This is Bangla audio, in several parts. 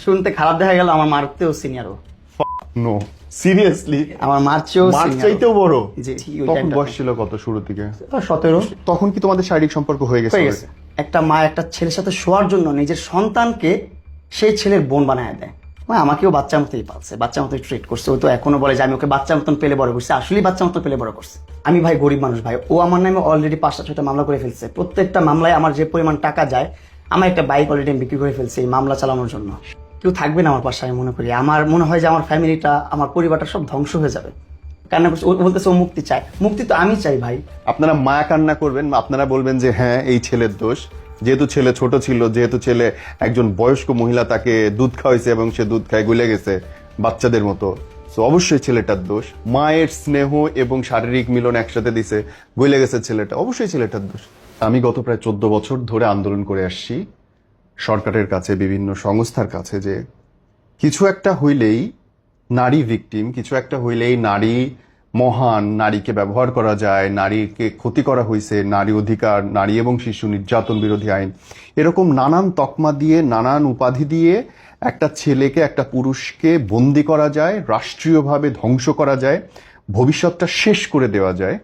শুনতে খারাপ দেখা গেল, আমার মার চেয়েও সিনিয়র। No seriously? আমার মার চেয়েও মার senior ও। চাইতেও বড়? জি, ওই তখন টাইমটা বয়স ছিল কত শুরু থেকে? 17 তখন কি তোমাদের শারীরিক সম্পর্ক হয়ে গেছে? হয়ে গেছে। একটা মা একটা ছেলের সাথে শোয়ার জন্য নিজের সন্তানকে সেই ছেলের বোন বানায় দেয়। মানে আমাকেও বাচ্চার মতোই পালছে, বাচ্চার মতোই ট্রিট করছে। ও তো এখনো বলে যে আমি ওকে বাচ্চার মতন পেলে বড় করছি, আসলেই বাচ্চার মতো পেলে বড় করছে। আমি ভাই গরিব মানুষ ভাই, ও আমার নামে অলরেডি 5টা-6টা মামলা করে ফেলছে। প্রত্যেকটা মামলায় আমার যে পরিমাণ টাকা যায়, আমার একটা বাইক অলরেডি আমি বিক্রি করে ফেলছি এই মামলা চালানোর জন্য। কেউ থাকবে না আমার পাশে, আমি মনে করি। আমার মনে হয় যে আমার ফ্যামিলিটা, আমার পরিবারটা সব ধ্বংস হয়ে যাবে। কান্না করছে, ও বলতেছে ও মুক্তি চায়। মুক্তি তো আমি চাই ভাই। আপনারা মায়া কান্না করবেন, আপনারা বলবেন যে হ্যাঁ এই ছেলের দোষ, যেহেতু ছেলে ছোট ছিল, যেহেতু ছেলে একজন বয়স্ক মহিলা তাকে দুধ খাওয়াইছে এবং সে দুধ খায় গলে গেছে বাচ্চাদের মতো, তো অবশ্যই ছেলেটার দোষ। মায়ের স্নেহ এবং শারীরিক মিলন একসাথে দিছে, গলে গেছে ছেলেটা, অবশ্যই ছেলেটার দোষ। আমি গত প্রায় 14 বছর ধরে আন্দোলন করে আসছি সরকারের কাছে, বিভিন্ন সংস্থার কাছে, যে কিছু একটা হইলেই নারী ভিকটিম, কিছু একটা হইলেই নারী মহান, নারীকে ব্যবহার করা যায়, নারীকে ক্ষতি করা হয়েছে, নারী অধিকার, নারী এবং শিশু নির্যাতন বিরোধী আইন, এরকম নানান তকমা দিয়ে, নানান উপাধি দিয়ে একটা ছেলেকে, একটা পুরুষকে বন্দি করা যায়, রাষ্ট্রীয়ভাবে ধ্বংস করা যায়, ভবিষ্যৎটা শেষ করে দেওয়া যায়।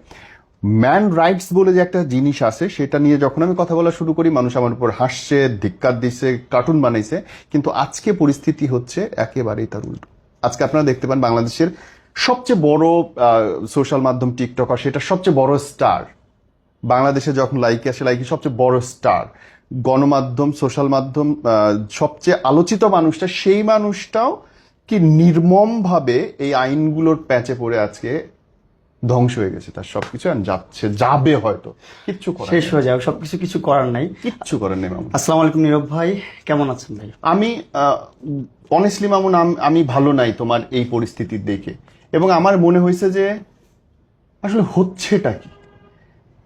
ম্যান রাইটস বলে যে একটা জিনিস আছে, সেটা নিয়ে যখন আমি কথা বলা শুরু করি, মানুষ আমার উপর হাসছে, ধিক্কার দিচ্ছে, কার্টুন বানাইছে। কিন্তু আজকে পরিস্থিতি হচ্ছে একেবারেই তার উল্টো। আজকে আপনারা দেখতে পান বাংলাদেশের সবচেয়ে বড় সোশ্যাল মাধ্যম টিকটকার, সেটা সবচেয়ে বড় স্টার বাংলাদেশে যখন লাইকি আসে, লাইকি সবচেয়ে বড় স্টার। গণমাধ্যম, সোশ্যাল মাধ্যম সবচেয়ে আলোচিত মানুষটা, সেই মানুষটাও কি নির্মমভাবে এই আইনগুলোর প্যাচে পড়ে আজকে ধ্বংস হয়ে গেছে, তার সবকিছু যাচ্ছে, যাবে, হয়তো কিচ্ছু করার শেষ নেই। হয়ে যাবে সবকিছু, কিছু করার নাই। কিচ্ছু করার নেই মামুন। আসসালামু আলাইকুম নীরব ভাই, কেমন আছেন ভাই? আমি অনেস্টলি মামুন, আমি ভালো নাই তোমার এই পরিস্থিতি দেখে, এবং আমার মনে হয়েছে যে আসলে হচ্ছেটা কি।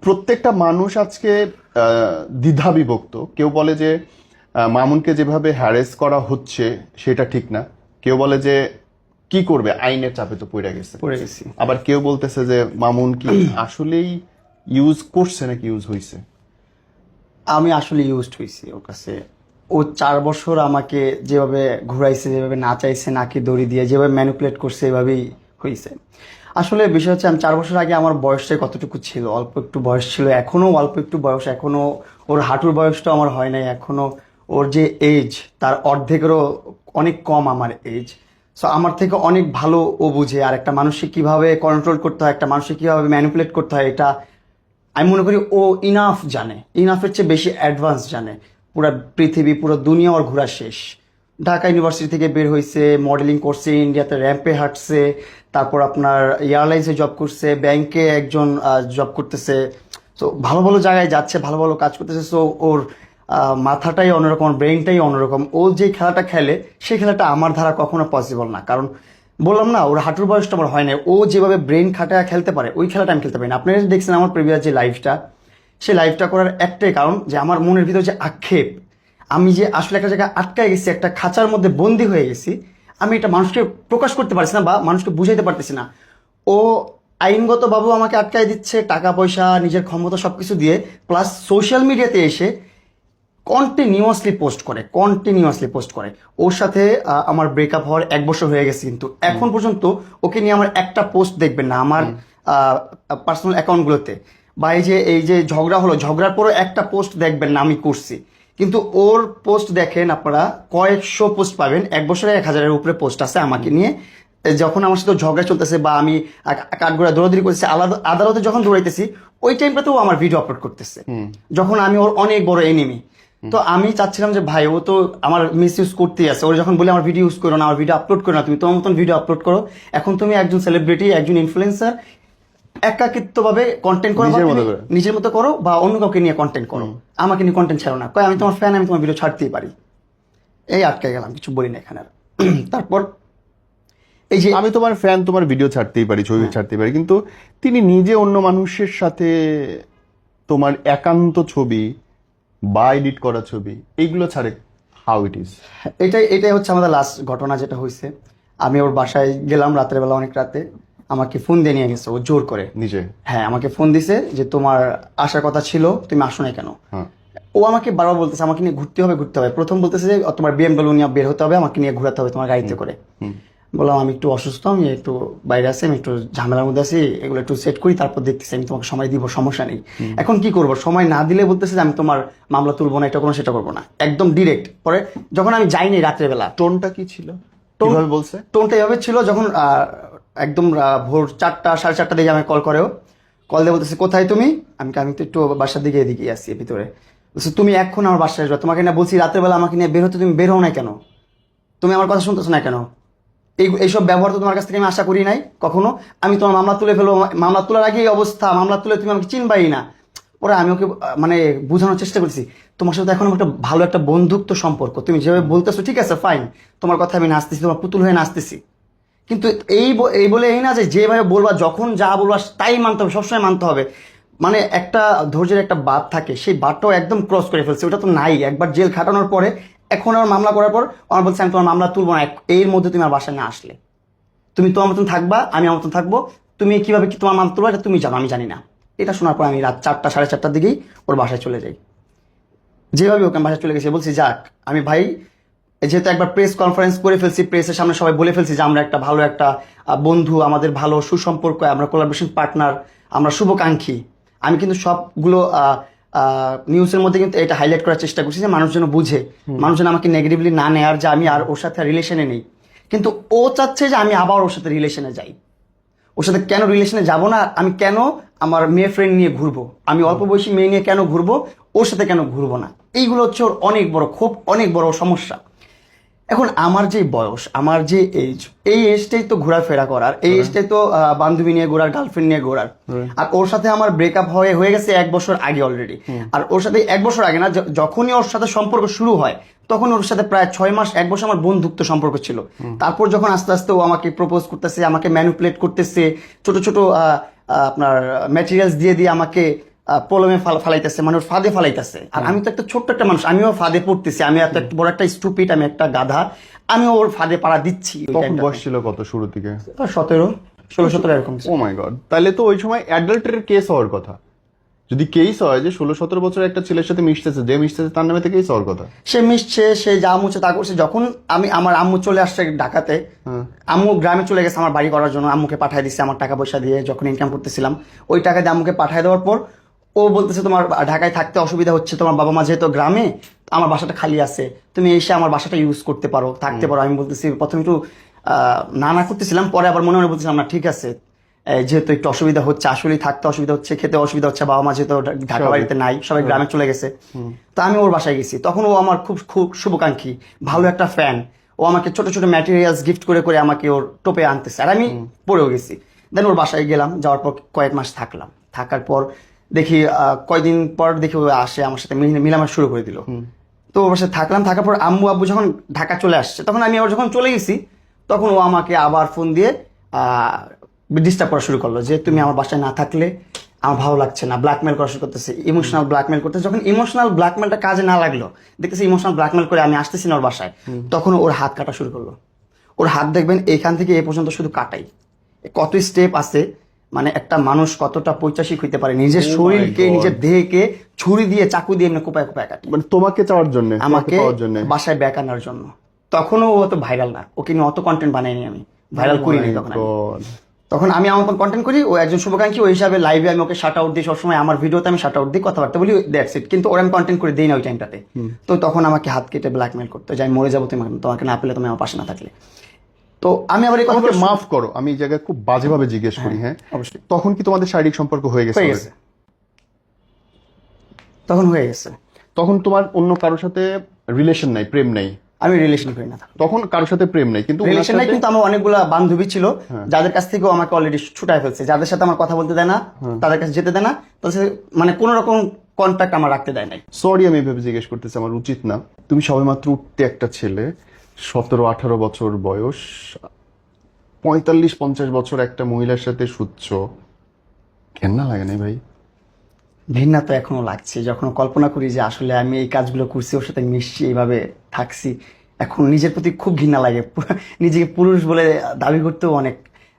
প্রত্যেকটা মানুষ আজকে দ্বিধা বিভক্ত। কেউ বলে যে মামুনকে যেভাবে হ্যারেস করা হচ্ছে সেটা ঠিক না, কেউ বলে যে কি করবে, আইনের চাপে তো পড়ে গেছে। পড়ে গেছি। আবার কেউ বলতেছে যে মামুন কি আসলেই ইউজ করছে নাকি ইউজ হয়েছে। আমি আসলে ইউজড হয়েছি ওর কাছে। ও 4 বছর আমাকে যেভাবে ঘুরাইছে, যেভাবে নাচাইছে, নাকি দড়ি দিয়ে যেভাবে ম্যানিপুলেট করছে, এভাবেই হয়েছে। আসলে বিষয় হচ্ছে, আমি 4 বছর আগে আমার বয়সটা কতটুকু ছিল, অল্প একটু বয়স ছিল, এখনো অল্প একটু বয়স, এখনো ওর হাঁটুর বয়সটা আমার হয় নাই, এখনো ওর যে এজ তার অর্ধেকেরও অনেক কম আমার এজ। সো আমার থেকে অনেক ভালো ও বুঝে, আর একটা মানুষকে কিভাবে কন্ট্রোল করতে হয়, একটা মানুষকে কিভাবে ম্যানিপুলেট করতে হয়, এটা আমি মনে করি ও ইনাফ জানে, ইনাফের চেয়ে বেশি অ্যাডভান্স জানে। পুরো পৃথিবী, পুরো দুনিয়া ওর ঘোরা শেষ। ঢাকা ইউনিভার্সিটি থেকে বের হয়েছে, মডেলিং করছে, ইন্ডিয়াতে র্যাম্পে হাঁটছে, তারপর আপনার এয়ারলাইন্সে জব করছে, ব্যাংকে একজন জব করতেছে। তো ভালো ভালো জায়গায় যাচ্ছে, ভালো ভালো কাজ করতেছে। সো ওর মাথাটাই অন্যরকম, ব্রেনটাই অন্যরকম। ও যে খেলাটা খেলে, সেই খেলাটা আমার দ্বারা কখনো পসিবল না। কারণ বললাম না, ওর হাঁটুর বয়সটা আমার হয় না। ও যেভাবে ব্রেন খাটায় খেলতে পারে, ওই খেলাটা আমি খেলতে পারি না। আপনারা দেখছেন আমার প্রিভিয়াস যে লাইফটা, সেই লাইফটা করার একটাই কারণ যে আমার মনের ভিতরে যে আক্ষেপ, আমি যে আসলে একটা জায়গায় আটকায় গেছি, একটা খাঁচার মধ্যে বন্দি হয়ে গেছি, আমি এটা মানুষকে প্রকাশ করতে পারছি না বা মানুষকে বুঝাইতে পারতেছি না। ও আইনগত বাবু আমাকে আটকায় দিচ্ছে, টাকা পয়সা, নিজের ক্ষমতা সবকিছু দিয়ে, প্লাস সোশ্যাল মিডিয়াতে এসে কন্টিনিউয়াসলি পোস্ট করে। ওর সাথে আমার ব্রেকআপ হওয়ার 1 বছর হয়ে গেছে, কিন্তু এখন পর্যন্ত ওকে নিয়ে আমার একটা পোস্ট দেখবেন না আমার পার্সোনাল অ্যাকাউন্টগুলোতে, বা এই যে ঝগড়া হলো, ঝগড়ার পরও একটা পোস্ট দেখবেন না আমি করছি। কিন্তু ওর পোস্ট দেখেন আপনারা, কয়েকশো পোস্ট পাবেন, 1 বছরে 1000-এর উপরে পোস্ট আছে আমাকে নিয়ে। যখন আমার সাথে ঝগড়া চলতেছে বা আমি কাঠগোড়া দৌড়াদৌড়ি করতেছি, আদালতে যখন দৌড়াইতেছি, ওই টাইমটাতেও আমার ভিডিও আপলোড করতেছে, যখন আমি ওর অনেক বড় এনিমি। তো আমি চাচ্ছিলাম যে ভাই, ও তো আমার মিস ইউজ করতেই আছে। ওর যখন বলে আমার ভিডিও ইউজ করো না, আমার ভিডিও আপলোড করো না, তুমি তোমার মতন ভিডিও আপলোড করো, এখন তুমি একজন সেলিব্রিটি, একজন ইনফ্লুয়েন্সার, একাকিত্বভাবে কন্টেন্ট করো, নিজের মতো করো, বা অন্য কাউকে নিয়ে কন্টেন্ট করো, আমাকে নিয়ে কন্টেন্ট ছাড়ো না। কয় আমি তোমার ফ্যান, আমি তোমার ভিডিও ছাড়তেই পারি। এই আটকে গেলাম, কিছু বলি না এখানে আর। তারপর এই যে আমি তোমার ফ্যান, তোমার ভিডিও ছাড়তেই পারি, ছবি ছাড়তেই পারি, কিন্তু তিনি নিজে অন্য মানুষের সাথে তোমার একান্ত ছবি বা এডিট করা ছবি এইগুলো ছাড়ে, হাউ ইট ইজ? এটাই হচ্ছে আমাদের লাস্ট ঘটনা যেটা হয়েছে। আমি ওর বাসায় গেলাম রাতের বেলা, অনেক রাতে। আমাকে ফোন দিয়ে নিয়ে গেছে ও জোর করে। নিজে? হ্যাঁ, আমাকে ফোন দিছে যে তোমার আসার কথা ছিল, তুমি আসো নাই কেন। ও আমাকে বারবার বলতেছে আমাকে নিয়ে ঘুরতে হবে ঘুরতে হবে। প্রথম বলতেছে যে তোমার BMW নিয়ে বের হতে হবে, আমাকে নিয়ে ঘোরাতে হবে তোমার গাড়িতে করে। বললাম আমি একটু অসুস্থ, আমি একটু বাইরে আছি, আমি একটু ঝামেলার মধ্যে আছি, এগুলো একটু সেট করি, তারপর দেখতেছি, আমি তোমাকে সময় দিব, সমস্যা নেই। এখন কি করবো, সময় না দিলে বলতেছে যে আমি তোমার মামলা তুলবো না, এটা করবো সেটা করবো না, একদম ডিরেক্ট। পরে যখন আমি যাইনি রাত্রেবেলা, টোনটা কি ছিল, কিভাবে বলছে? টোনটা এভাবে ছিল, যখন একদম ভোর 4টা 4:30 দিকে আমি কল করেও, কল দিয়ে বলতেছে কোথায় তুমি? আমি তো একটু বাসার দিকে এদিকে আসছি ভিতরে। বলছে তুমি এখন আমার বাসায় আসবে, তোমাকে না বলছি রাত্রেবেলা আমাকে নিয়ে বের হতে, তুমি বের হও না কেন? তুমি আমার কথা শুনতেছো না কেন? এইসব ব্যবহার তো তোমার কাছ থেকে আমি আশা করি নাই কখনো। আমি তোমার মামলা তুলে ফেলবো, মামলা তোলার আগে এই অবস্থা, মামলা তুলে তুমি আমাকে চিনবাই না। পরে আমি ওকে মানে বোঝানোর চেষ্টা করছি তোমার সাথে এখন একটা ভালো একটা বন্ধুত্ব সম্পর্ক, তুমি যেভাবে বলতেছো ঠিক আছে ফাইন, তোমার কথা আমি নাচতেছি, তোমার পুতুল হয়ে নাচতেছি, কিন্তু এই বলে এই না যে যেভাবে বলবা, যখন যা বলবা তাই মানতে হবে, সবসময় মানতে হবে। মানে একটা ধৈর্যের একটা বাঁধ থাকে, সেই বাঁধটাও একদম ক্রস করে ফেলছে, ওটা তো নাই। একবার জেল খাটানোর পরে, এখন আমার মামলা করার পর আমার বলছে আমি তোমার মামলা তুলবো না, এর মধ্যে তুমি আমার বাসায় না আসলে, তুমি তোমার মতন থাকবা, আমি আমার মতন থাকবো, তুমি কিভাবে কি তোমার মামলা তুলবা এটা তুমি জানো, আমি জানি না। এটা শোনার পর আমি রাত 4টা 4:30 দিকেই ওর বাসায় চলে যাই। যেভাবে ওকে বাসায় চলে গেছে, বলছি যাক আমি ভাই, যেহেতু একবার প্রেস কনফারেন্স করে ফেলছি, প্রেসের সামনে সবাই বলে ফেলছি যে আমরা একটা ভালো একটা বন্ধু, আমাদের ভালো সুসম্পর্ক, আমরা কোলাবোরেশন পার্টনার, আমরা শুভাকাঙ্ক্ষী। আমি কিন্তু সবগুলো নিউজের মধ্যে কিন্তু এটা হাইলাইট করার চেষ্টা করছি যে মানুষ যেন বুঝে, মানুষ যেন আমাকে নেগেটিভলি না নেয় আর যে আমি আর ওর সাথে রিলেশনে নেই। কিন্তু ও চাচ্ছে যে আমি আবার ওর সাথে রিলেশনে যাই। ওর সাথে কেন রিলেশনে যাব না, আমি কেন আমার মেয়ে ফ্রেন্ড নিয়ে ঘুরবো, আমি অল্প বয়সী মেয়ে নিয়ে কেন ঘুরবো, ওর সাথে কেন ঘুরবো না, এইগুলো হচ্ছে ওর অনেক বড় ক্ষোভ, অনেক বড় সমস্যা। এখন আমার যে বয়স, আমার যে এজ, এই এজটাই তো ঘোরাফেরা করার, এই এজটাই তো বান্ধবী নিয়ে ঘোরার, গার্লফ্রেন্ড নিয়ে ঘোরার। আর ওর সাথে আমার ব্রেকআপ হয়ে গেছে 1 বছর আগে অলরেডি। আর ওর সাথে 1 বছর আগে না, যখনই ওর সাথে সম্পর্ক শুরু হয় তখন ওর সাথে প্রায় 6 মাস 1 বছর আমার বন্ধুত্ব সম্পর্ক ছিল। তারপর যখন আস্তে আস্তে ও আমাকে প্রপোজ করতেছে, আমাকে ম্যানিপুলেট করতেছে, ছোট ছোট আপনার ম্যাটেরিয়ালস দিয়ে দিয়ে আমাকে প্রবলেমে ফালাইতেছে, মানে ওর ফাঁদে ফালাইতেছে। আর আমি তো একটা ছোট্ট একটা মানুষ, আমিও ফাঁদে পড়তেছি, আমি এত একটা বড় একটা স্টুপিড, আমি একটা গাধা, আমিও ওর ফাঁদে পাড়া দিচ্ছি। তখন বয়স ছিল কত শুরু থেকে? 17, 16, 17 এরকম। ও মাই গড, তাহলে তো ওই সময় অ্যাডাল্টারের কেস হওয়ার কথা। যদি কেস হয় যে 16-17 বছরের একটা ছেলের সাথে মিশতেছে, যে মিশতেছে তার নামে তো কেস হওয়ার কথা। সে মিশছে, সে যা মুছে তা করছে। যখন আমার আম্মু চলে আসছে ঢাকাতে, আম্মু গ্রামে চলে গেছে আমার বাড়ি করার জন্য, আম্মুকে পাঠিয়ে দিচ্ছে আমার টাকা পয়সা দিয়ে, যখন ইনকাম করতেছিলাম ওই টাকা দিয়ে আম্মুকে পাঠিয়ে দেওয়ার পর ও বলতেছে তোমার ঢাকায় থাকতে অসুবিধা হচ্ছে, তোমার বাবা মা যেহেতু গ্রামে, আমার বাসাটা খালি আছে, তুমি এসে আমার বাসাটা ইউজ করতে পারো, থাকতে পারো। আমি বলতেছি প্রথমে একটু না করতেছিলাম, পরে আবার মনে মনে বলতেছিলাম না ঠিক আছে, যেহেতু একটু অসুবিধা হচ্ছে, আসলেই থাকতে অসুবিধা হচ্ছে, খেতে অসুবিধা হচ্ছে, বাবা মা যেহেতু ঢাকা বাড়িতে নাই, সবাই গ্রামে চলে গেছে, তো আমি ওর বাসায় গেছি। তখন ও আমার খুব খুব শুভাকাঙ্ক্ষী, ভালো একটা ফ্যান, ও আমাকে ছোট ছোট ম্যাটেরিয়ালস গিফট করে করে আমাকে ওর টোপে আনতেছে, আর আমি পড়েও গেছি। দেন ওর বাসায় গেলাম, যাওয়ার পর কয়েক মাস থাকলাম, থাকার পর দেখি কয়দিন পর দেখি ও আসে আমার সাথে মিলামেশা শুরু করে দিল। তো ওর সাথে থাকলাম, থাকার পর আম্মু আব্বু যখন ঢাকা চলে আসছে, তখন আমি আবার যখন চলে গেছি, তখন ও আমাকে আবার ফোন দিয়ে ডিস্টার্ব করা শুরু করলো যে তুমি আমার বাসায় না থাকলে আমার ভালো লাগছে না, ব্ল্যাকমেল করা শুরু করতেছে, ইমোশনাল ব্ল্যাকমেল করতেছে। যখন ইমোশনাল ব্ল্যাকমেলটা কাজে না লাগলো, দেখতেছি ইমোশনাল ব্ল্যাকমেল করে আমি আসতেছি না ওর বাসায়, তখন ওর হাত কাটা শুরু করলো। ওর হাত দেখবেন এইখান থেকে এই পর্যন্ত শুধু কাটাই, কত স্টেপ আছে, মানে একটা মানুষ কতটা পৈশাচিক হইতে পারে, নিজের শরীরকে নিজের দেহকে ছুরি দিয়ে চাকু দিয়ে এমনি কোপায় কোপায় কাটে, মানে তোমাকে চাওয়ার জন্য, আমাকে বাসায় ব্যাক আনার জন্য। তখনও ও তো ভাইরাল না, ওকে নিয়ে অত কন্টেন্ট বানাইনি, আমি ভাইরাল করিনি তখন আমি আমার কন্টেন্ট করি, ও একজন শুভাকাঙ্ক্ষী, ওই হিসাবে লাইভে আমি ওকে শাট আউট দিই, সবসময় আমার ভিডিওতে আমি শাট আউট দিই, কথাবার্তা বলি, দ্যাটস ইট। কিন্তু ওর আমি কন্টেন্ট করে দিই না ওই টাইমটাতে। তো তখন আমাকে হাত কেটে ব্ল্যাকমেল করতো যে আমি মরে যাবো তোমাকে না পেলে, তুমি আমার পাশে না থাকলে। তো আমি আবার এই কথাকে মাফ করো, আমি এই জায়গায় খুব বাজেভাবে জিজ্ঞেস করি। হ্যাঁ অবশ্যই। তখন কি তোমাদের শারীরিক সম্পর্ক হয়ে গেছে? তখন হয়ে গেছে। তখন তোমার অন্য কারোর সাথে রিলেশন নাই, প্রেম নাই? আমি রিলেশন করি না তখন কারোর সাথে প্রেম নাই, কিন্তু রিলেশন নাই, কিন্তু আমার অনেকগুলো বান্ধবী ছিল যাদের কাছ থেকেও আমাকে অলরেডি ছুটায় ফেলছে, যাদের সাথে আমার কথা বলতে দেয় না, তাদের কাছে যেতে দেয় না, তাদের মানে কোন রকম কন্ট্যাক্ট আমার রাখতে দেয় নাই। সরি আমি এভাবে জিজ্ঞেস করতেছি, আমার উচিত না। তুমি সবেমাত্র উঠতে একটা ছেলে, 17-18 বছর বয়স, 45-50 বছর একটা মহিলার সাথে শুচ্ছ, ঘেন্না লাগে না ভাই? ঘৃণা তো এখনো লাগছে, যখন কল্পনা করি যে আসলে আমি এই কাজগুলো করছি, ওর সাথে মিশছি, এইভাবে থাকছি, এখন নিজের প্রতি খুব ঘৃণা লাগে। নিজেকে পুরুষ বলে দাবি করতেও অনেক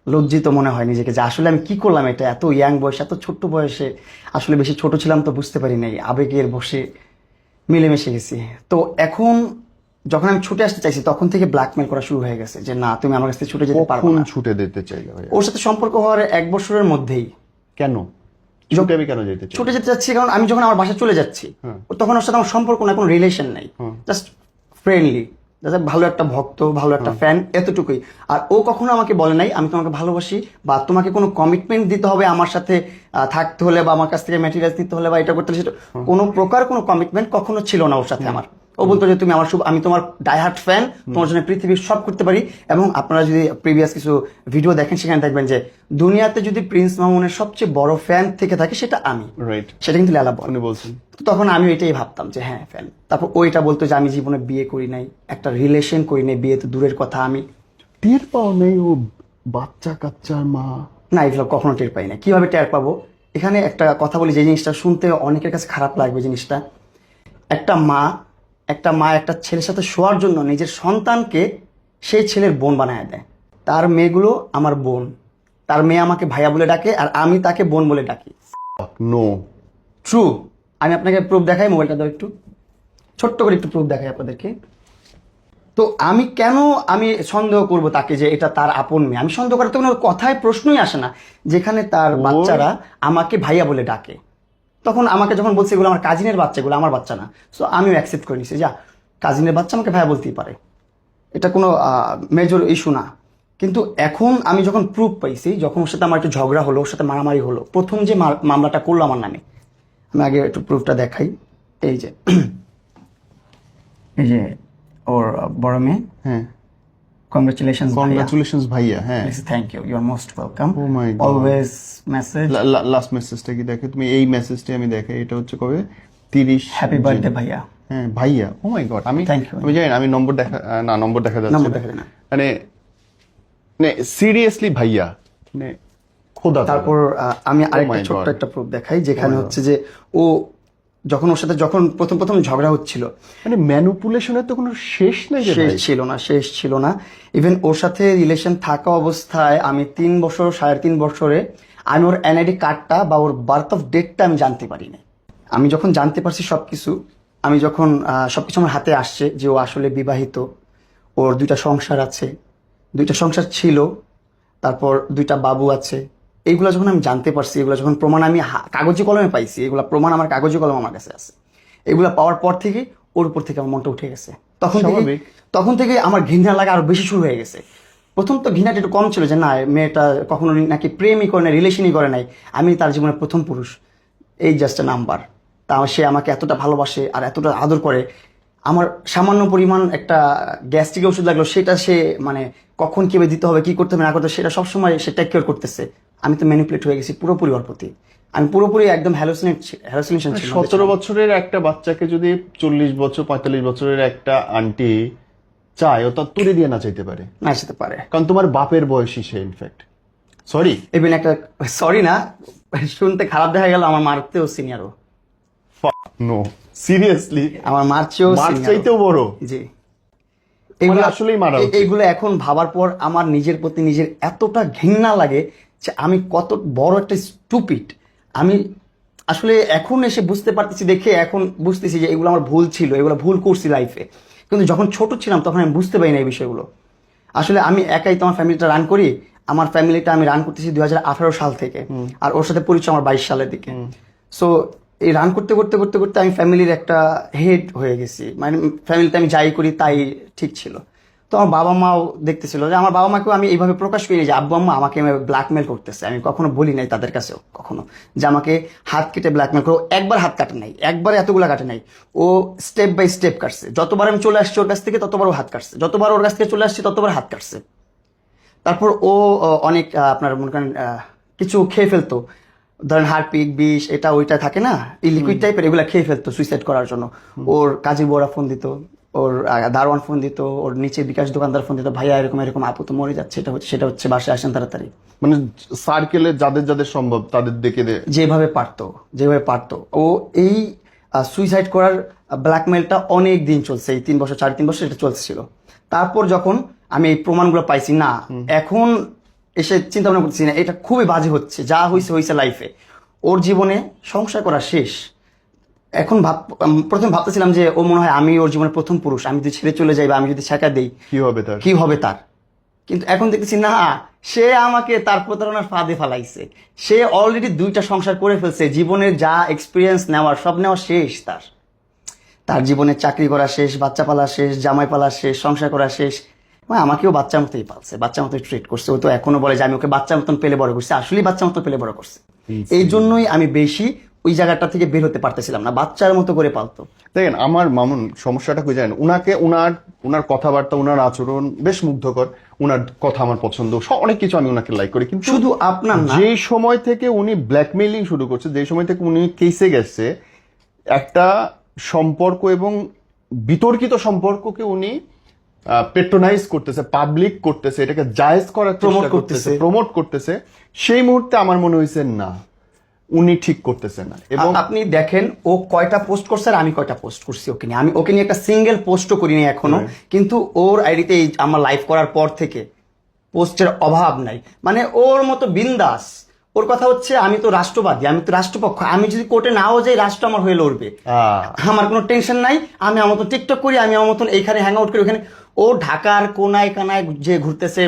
লজ্জিত মনে হয় নিজেকে, যে আসলে আমি কি করলাম এটা, এত ইয়াং বয়সে, এত ছোট্ট বয়সে। আসলে বেশি ছোট ছিলাম তো বুঝতে পারি নাই, আবেগের বসে মিলেমিশে গেছি। তো এখন যখন আমি ছুটে আসতে চাইছি তখন থেকে ব্ল্যাকমেল করা শুরু হয়ে গেছে যে না তুমি আমার কাছ থেকে ছুটে যেতে পারবে কখন না। ছুটে দিতে চাইলে ভাইয়া? ওর সাথে সম্পর্ক হওয়ার 1 বছরের মধ্যেই কেন ছুটে আমি কেন যেতে চাই? ছুটে যেতে চাচ্ছি কারণ আমি যখন আমার বাসায় চলে যাচ্ছি তখন ওর সাথে আমার সম্পর্ক না, কোনো রিলেশন নাই, জাস্ট ফ্রেন্ডলি, যাতে ভালো একটা ভক্ত, ভালো একটা ফ্যান, এতটুকুই। আর ও কখনো আমাকে বলে নাই আমি তোমাকে ভালোবাসি বা তোমাকে কোনো কমিটমেন্ট দিতে হবে আমার সাথে থাকতে হলে বা আমার কাছ থেকে ম্যাটেরিয়ালস নিতে হলে বা এটা করতে হলে সেটা কোনো প্রকার কোনো কমিটমেন্ট কখনো ছিল না ওর সাথে আমার। ও বলতো যে তুমি আমার আমি তোমার ডাইহার্ট ফ্যান, তোমার জন্য পৃথিবীর সব করতে পারি। এবং আপনারা যদি প্রিভিয়াস কিছু ভিডিও দেখেন সেখানে দেখবেন যে দুনিয়াতে যদি প্রিন্স মামুনের সবচেয়ে বড় ফ্যান থেকে থাকে সেটা আমি, রাইট, সেটা কিন্তু লালা বল। উনি বলছেন। তো তখন আমি এটাই ভাবতাম যে হ্যাঁ ফ্যান। তারপর ওইটা বলতো যে আমি জীবনে বিয়ে করি নাই, একটা রিলেশন করি নাই, বিয়ে তো দূরের কথা। আমি টের পাও নেই ও বাচ্চা কাচ্চার মা? না, এগুলো কখনো টের পাই না। কিভাবে টের পাবো? এখানে একটা কথা বলি, যে জিনিসটা শুনতে অনেকের কাছে খারাপ লাগবে জিনিসটা। একটা মা একটা ছেলের সাথে শোয়ার জন্য নিজের সন্তানকে সেই ছেলের বোন বানায় দেয়। তার মেয়েগুলো আমার বোন, তার মেয়ে আমাকে ভাইয়া বলে ডাকে আর আমি তাকে বোন বলে ডাকি। No, true. আমি আপনাকে প্রুফ দেখাই, মোবাইলটা দাও একটু, ছোট্ট করে একটু প্রুফ দেখাই আপনাদেরকে। তো আমি কেন সন্দেহ করব তাকে যে এটা তার আপন মেয়ে? আমি সন্দেহ করার তো কোনো কথায় প্রশ্নই আসে না, যেখানে তার বাচ্চারা আমাকে ভাইয়া বলে ডাকে। তখন আমাকে যখন বলছে এগুলো আমার কাজিনের বাচ্চাগুলো, আমার বাচ্চা না, সো আমিও অ্যাকসেপ্ট করে নিছি, যা কাজিনের বাচ্চা আমাকে ভাইয়া বলতেই পারে, এটা কোনো মেজর ইস্যু না। কিন্তু এখন আমি যখন প্রুফ পাইছি, যখন ওর সাথে আমার একটু ঝগড়া হলো, ওর সাথে মারামারি হলো, প্রথম যে মামলাটা করলো আমার নামে, আমি আগে একটু প্রুফটা দেখাই। এই যে এই যে ওর বড় মেয়ে, হ্যাঁ, কংগ্রেচুলেশনস কংগ্রাচুলেশনস ভাইয়া। হ্যাঁ, thank you, you are most welcome, Oh my God. Always message, last মেসেজটা কি দেখে তুমি? এই মেসেজটা আমি দেখে, এটা হচ্ছে কবে? 30 হ্যাপি বার্থডে ভাইয়া। হ্যাঁ ভাইয়া, ও মাই গড। আমি Thank you. আমি জানি না, আমি নম্বর দেখা না, নম্বর দেখা যাচ্ছে নম্বর না। দেখা যায় না। মানে সিরিয়াসলি ভাইয়া, মানে খোদা। তারপর আমি আরেকটা my ছোট্ট God. একটা প্রুফ দেখাই, যেখানে হচ্ছে যে ও যখন ওর সাথে যখন প্রথম ঝগড়া হচ্ছিল, মানে ম্যানুপুলেশনের তো কোনো শেষ নেই যে শেষ ভাই। ছিল না। ইভেন ওর সাথে রিলেশন থাকা অবস্থায় আমি 3 বছর 3.5 বছরে আমি ওর এনআইডি কার্ডটা বা ওর বার্থ অফ ডেটটা আমি জানতে পারি না। আমি যখন জানতে পারছি সবকিছু, আমি যখন সবকিছু আমার হাতে আসছে যে ও আসলে বিবাহিত, ওর 2টা সংসার আছে, 2টা সংসার ছিল, তারপর 2টা বাবু আছে, এইগুলো যখন আমি জানতে পারছি, এগুলো যখন প্রমাণ আমি কাগজে কলমে পাইছি, এগুলো প্রমাণ আমার কাগজে কলম আমার কাছে আছে, এগুলো পাওয়ার পর থেকে ওর উপর থেকে আমার মনটা উঠে গেছে। তখন থেকে আমার ঘৃণা লাগা আরো বেশি শুরু হয়ে গেছে। প্রথম তো ঘৃণাটা একটু কম ছিল যে না মেয়েটা কখনো নাকি প্রেমই করে নাই, রিলেশনই করে নাই, আমি তার জীবনের প্রথম পুরুষ, এই জাস্ট নাম্বার। তা সে আমাকে এতটা ভালোবাসে আর এতটা আদর করে, আমার সামান্য পরিমাণ একটা গ্যাস্ট্রিক ওষুধ লাগলো, সেটা সে মানে কখন কিভাবে দিতে হবে, কি করতে হবে না করতে হবে, সেটা সবসময় সে টেক কেয়ার করতেছে। আমি তো ম্যানিপুলেট হয়ে গেছি পুরোপুরি ওর প্রতি, আমি পুরোপুরি একদম হ্যালোসিনেশন ছিল। 17 বছরের একটা বাচ্চাকে যদি 40 বছর 45 বছরের একটা আন্টি চায়, ও তার তুলে দিয়ে না চাইতে পারে? না আসতে পারে, কারণ তোমার বাপের বয়সী সে, ইনফ্যাক্ট। সরি, ইভেন একটা, সরি না, শুনতে খারাপ দেখা গেল, আমার মারতেও সিনিয়রও, নো সিরিয়াসলি, আমার মার চেয়েও মার senior ও। চাইতেও বড়। জি, মানে আসলেই মারা উচিত। এইগুলো এখন ভাবার পর আমার নিজের প্রতি নিজের এতটা ঘৃণা লাগে যে আমি কত বড় একটা স্টুপিড। আমি আসলে এখন এসে বুঝতে পারতেছি, দেখে এখন বুঝতেছি যে এগুলো আমার ভুল ছিল, এগুলো ভুল করছি লাইফে। কিন্তু যখন ছোট ছিলাম তখন আমি বুঝতে পারি না এই বিষয়গুলো। আসলে আমি একাই তো আমার ফ্যামিলিটা রান করি, আমার ফ্যামিলিটা আমি রান করতেছি 2018 সাল থেকে, আর ওর সাথে পরিচয় আমার 22 সালের দিকে। সো এই রান করতে করতে করতে করতে আমি ফ্যামিলির একটা হেড হয়ে গেছি, মানে ফ্যামিলিতে আমি যাই করি তাই ঠিক ছিল। তো আমার বাবা মাও দেখতেছিল যে আমার বাবা মাকেও আমি এইভাবে প্রকাশ করি যে আব্বু আম্মা আমাকে ব্ল্যাকমেল করতেছে। আমি কখনো বলি নাই তাদের কাছেও কখনো যে আমাকে হাত কেটে ব্ল্যাকমেল করো। একবার হাত কাটে নাই, একবার এতগুলো কাটে নাই, ও স্টেপ বাই স্টেপ কাটছে। যতবার আমি চলে আসছি ওর কাছ থেকে ততবার ও হাত কাটছে, যতবার ওর কাছ থেকে চলে আসছি ততবার হাত কাটছে। তারপর ও অনেক আপনার মনে করেন কিছু খেয়ে ফেলতো, ধরেন হারপিক বিষ এটা ওইটা থাকে না, এই লিকুইড টাইপের, এগুলা খেয়ে ফেলতো সুইসাইড করার জন্য। ওর কাজী বড়া ফোন দিত, ওর দারোয়ান ফোন দিত, ওর নিচে বিকাশ দোকানদার ফোন দিত, ভাইয়া এরকম এরকম আপু তো মরে যাচ্ছে, এটা হচ্ছে সেটা হচ্ছে, বাসায় আসেন তাড়াতাড়ি। মানে সার্কেলে যাদের যাদের সম্ভব তাদের দেখে যেভাবে পারতো ও এই সুইসাইড করার ব্ল্যাকমেলটা অনেক দিন চলছে, এই 3 বছর 3.5 বছর এটা চলছিল। তারপর যখন আমি এই প্রমাণগুলো পাইছি, না এখন এসে চিন্তা ভাবনা করতেছি না, এটা খুবই বাজে হচ্ছে, যা হয়েছে লাইফে, ওর জীবনে সংসার করা শেষ। এখন প্রথমে ভাবতেছিলাম যে ও মনে হয় আমি ওর জীবনের প্রথম পুরুষ, আমি যদি ছেড়ে চলে যাই বা আমি যদি ছেঁকা দেই কি হবে তার? কি হবে তার। কিন্তু এখন দেখতেছি না, সে আমাকে তার প্রতারণার ফাঁদে ফালাইছে। সে অলরেডি 2টা সংসার করে ফেলছে, জীবনের যা এক্সপিরিয়েন্স নেওয়ার সব নেওয়া শেষ। তার জীবনে চাকরি করা শেষ, বাচ্চা পালা শেষ, জামাই পালা শেষ, সংসার করা শেষ। মানে আমাকেও বাচ্চার মতোই পালছে, বাচ্চার মতোই ট্রিট করছে। ও তো এখনো বলে যে আমি ওকে বাচ্চার মতন পেলে বড় করছি, আসলেই বাচ্চার মতো পেলে বড় করছে। এই জন্যই আমি বেশি ওই জায়গাটা থেকে বের হতে পারতেছিলাম না, বাচ্চার মতো করে পালতো। দেখেন আমার মামুন সমস্যাটা কই জানেন, উনাকে উনার কথাবার্তা, উনার আচরণ বেশ মুগ্ধকর, উনার কথা আমার পছন্দ, অনেক কিছু আমি উনাকে লাইক করি। কিন্তু শুধু আপনার না, যে সময় থেকে উনি ব্ল্যাকমেইলিং শুরু করছে, যে সময় থেকে উনি কেসে গেছে, একটা সম্পর্ক এবং বিতর্কিত সম্পর্ককে উনি পেট্রোনাইজ করতেছে, পাবলিক করতেছে, এটাকে জায়েজ করার চেষ্টা করতেছে, প্রমোট করতেছে, সেই মুহূর্তে আমার মনে হয়েছে না, উনি ঠিক করতেছে না। এবং আপনি দেখেন ও কয়টা পোস্ট করছে আর আমি কয়টা পোস্ট করছি ওকে নিয়ে। আমি ওকে নিয়ে একটা সিঙ্গেল পোস্টও করিনি এখনো, কিন্তু ওর আইডিতে আমার লাইভ করার পর থেকে পোস্টের অভাব নাই। মানে ওর মতো বিন্দাস। ওর কথা হচ্ছে আমি তো রাষ্ট্রবাদী, আমি তো রাষ্ট্রপক্ষ, আমি যদি কোর্টে নাও যাই রাষ্ট্র আমার হয়ে লড়বে, আমার কোনো টেনশন নাই। আমি আমার মতন টিকটক করি, আমি আমার মতন এইখানে হ্যাং আউট করি, ওখানে। ও ঢাকার কোনায় কানায় যে ঘুরতেছে,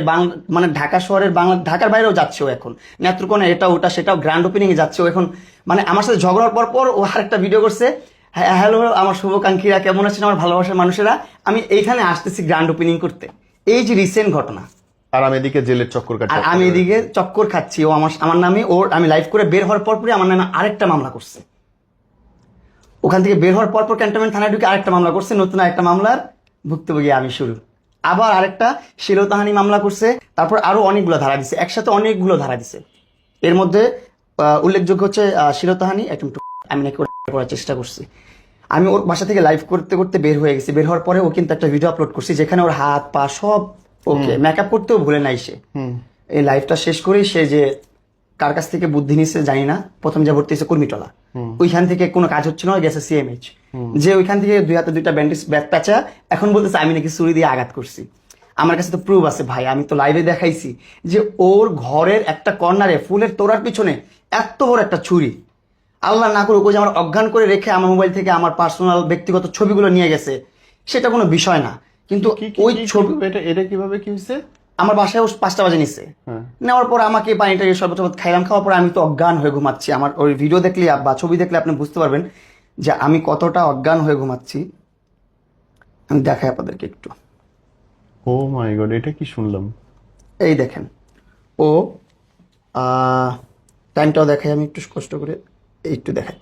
মানে ঢাকা শহরের ঢাকার বাইরেও যাচ্ছে ও এখন, নেত্রকোনা এটা ওটা সেটাও গ্র্যান্ড ওপেনিং এ যাচ্ছে ও এখন। মানে আমার সাথে ঝগড়ার পর ও আরেকটা ভিডিও করছে, হ্যালো আমার শুভকাঙ্ক্ষীরা, কেমন আছেন আমার ভালোবাসার মানুষেরা, আমি এইখানে আসতেছি গ্র্যান্ড ওপেনিং করতে। এই যে রিসেন্ট ঘটনা। আর আমি এদিকে জেলের চক্কর কাটছি, আর আমি এদিকে চক্কর খাচ্ছি। ও আমার নামে, আমি লাইভ করে বের হওয়ার পরপরই আমার নামে আরেকটা মামলা করছে। ওখান থেকে বের হওয়ার পরপর ক্যান্টনমেন্ট থানায় ঢুকে আরেকটা মামলা করছে, নতুন আরেকটা মামলার ভুক্তভোগী আমি শুরু। আবার আরেকটা শ্লীলতাহানি মামলা করছে, তারপর আরো অনেকগুলো ধারা দিছে, একসাথে অনেকগুলো ধারা দিছে। এর মধ্যে উল্লেখযোগ্য হচ্ছে শ্লীলতাহানি, আমি নাকি করার চেষ্টা করছি। আমি ওর বাসা থেকে লাইভ করতে করতে বের হয়ে গেছি। বের হওয়ার পরে ও কিন্তু একটা ভিডিও আপলোড করছি যেখানে ওর হাত পা সব ওকে, মেকআপ করতেও ভুলে নাই সে। এই লাইভটা শেষ করেই সে যে কার কাছ থেকে বুদ্ধি নিচ্ছে জানি না, প্রথম যা ভর্তি হয়েছে কর্মীটলা, ওইখান থেকে কোনো কাজ হচ্ছে না, গেছে সিএমএইচ, যে ওইখান থেকে 2 হাতে 2টা ব্যান্ডেজ ব্যাগ প্যাঁচা এখন বলতেছে আমি নাকি ছুরি দিয়ে আঘাত করছি। আমার কাছে তো প্রুফ আছে ভাই, আমি তো লাইভে দেখাইছি যে ওর ঘরের একটা কর্নারে ফুলের তোড়ার পিছনে এত বড় একটা ছুরি। আল্লাহ না করুক ওই যে আমার অজ্ঞান করে রেখে আমার মোবাইল থেকে আমার পার্সোনাল ব্যক্তিগত ছবিগুলো নিয়ে গেছে, সেটা কোনো বিষয় না। কিন্তু ওই ছবি, এটা কিভাবে কি হয়েছে? আমার বাসায় ও 5টা বাজে নিচ্ছে, নেওয়ার পর আমাকে পানিটা শরবত খাইলাম, খাওয়ার পর আমি তো অজ্ঞান হয়ে ঘুমাচ্ছি। আমার ওই ভিডিও দেখলে বা ছবি দেখলে আপনি বুঝতে পারবেন যে আমি কতটা অজ্ঞান হয়ে ঘুমাচ্ছি। আমি দেখাই আপনাদেরকে একটু। ও মাই গড, এটা কি শুনলাম? এই দেখেন, ও টাইমটাও দেখাই আমি একটু কষ্ট করে, একটু দেখাই।